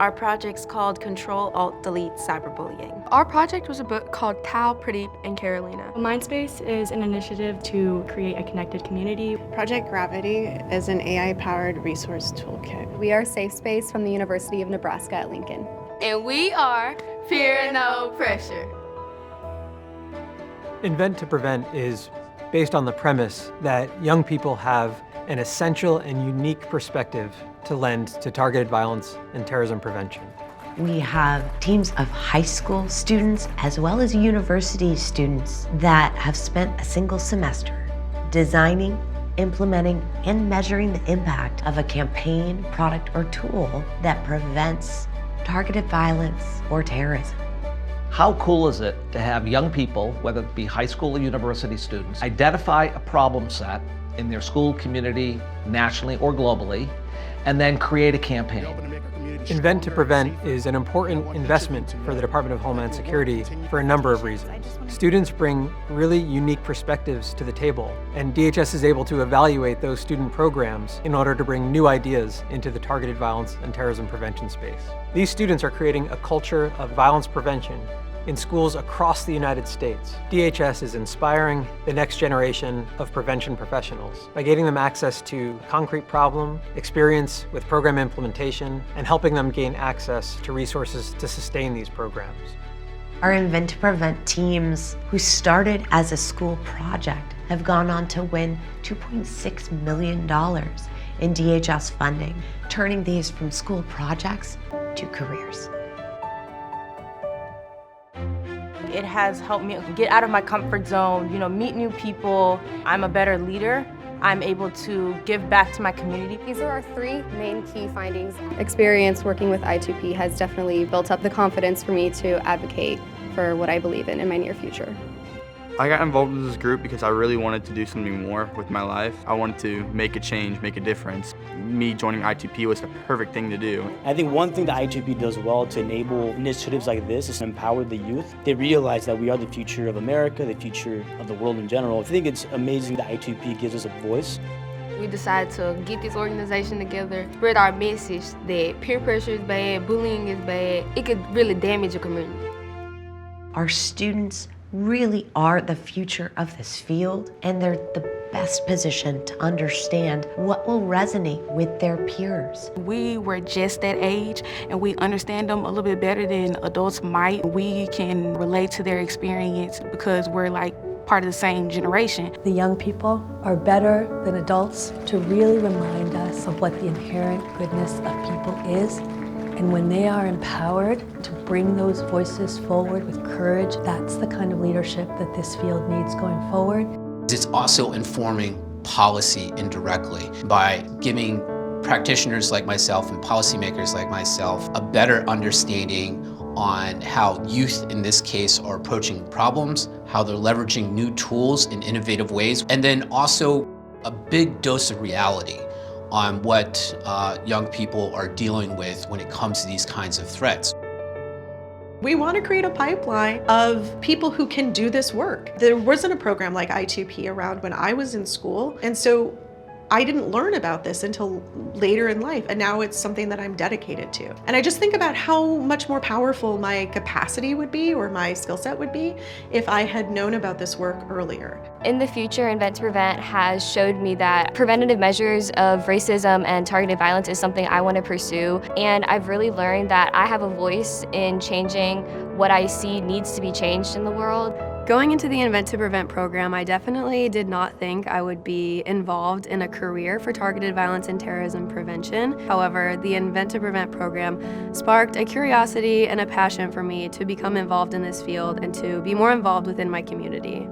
Our project's called Control-Alt-Delete Cyberbullying. Our project was a book called Tal, Pradeep, and Carolina. Mindspace is an initiative to create a connected community. Project Gravity is an AI-powered resource toolkit. We are Safe Space from the University of Nebraska at Lincoln. And we are Fear No Pressure. Invent2Prevent is based on the premise that young people have an essential and unique perspective to lend to targeted violence and terrorism prevention. We have teams of high school students as well as university students that have spent a single semester designing, implementing, and measuring the impact of a campaign, product, or tool that prevents targeted violence or terrorism. How cool is it to have young people, whether it be high school or university students, identify a problem set in their school, community, nationally or globally, and then create a campaign? Invent2Prevent is an important investment for the Department of Homeland Security for a number of reasons. Students bring really unique perspectives to the table, and DHS is able to evaluate those student programs in order to bring new ideas into the targeted violence and terrorism prevention space. These students are creating a culture of violence prevention in schools across the United States. DHS is inspiring the next generation of prevention professionals by giving them access to concrete problem, experience with program implementation, and helping them gain access to resources to sustain these programs. Our Invent2Prevent teams, who started as a school project, have gone on to win $2.6 million in DHS funding, turning these from school projects to careers. It has helped me get out of my comfort zone, meet new people. I'm a better leader. I'm able to give back to my community. These are our three main key findings. Experience working with I2P has definitely built up the confidence for me to advocate for what I believe in my near future. I got involved with this group because I really wanted to do something more with my life. I wanted to make a change, make a difference. Me joining I2P was the perfect thing to do. I think one thing that I2P does well to enable initiatives like this is to empower the youth. They realize that we are the future of America, the future of the world in general. I think it's amazing that I2P gives us a voice. We decided to get this organization together, spread our message that peer pressure is bad, bullying is bad. It could really damage a community. Our students really are the future of this field, and they're the best position to understand what will resonate with their peers. We were just that age, and we understand them a little bit better than adults might. We can relate to their experience because we're like part of the same generation. The young people are better than adults to really remind us of what the inherent goodness of people is. And when they are empowered to bring those voices forward with courage, that's the kind of leadership that this field needs going forward. It's also informing policy indirectly by giving practitioners like myself and policymakers like myself a better understanding on how youth in this case are approaching problems, how they're leveraging new tools in innovative ways, and then also a big dose of reality on what young people are dealing with when it comes to these kinds of threats. We want to create a pipeline of people who can do this work. There wasn't a program like I2P around when I was in school, and so I didn't learn about this until later in life, and now it's something that I'm dedicated to. And I just think about how much more powerful my capacity would be or my skill set would be if I had known about this work earlier. In the future, Invent2Prevent has showed me that preventative measures of racism and targeted violence is something I want to pursue, and I've really learned that I have a voice in changing what I see needs to be changed in the world. Going into the Invent2Prevent program, I definitely did not think I would be involved in a career for targeted violence and terrorism prevention. However, the Invent2Prevent program sparked a curiosity and a passion for me to become involved in this field and to be more involved within my community.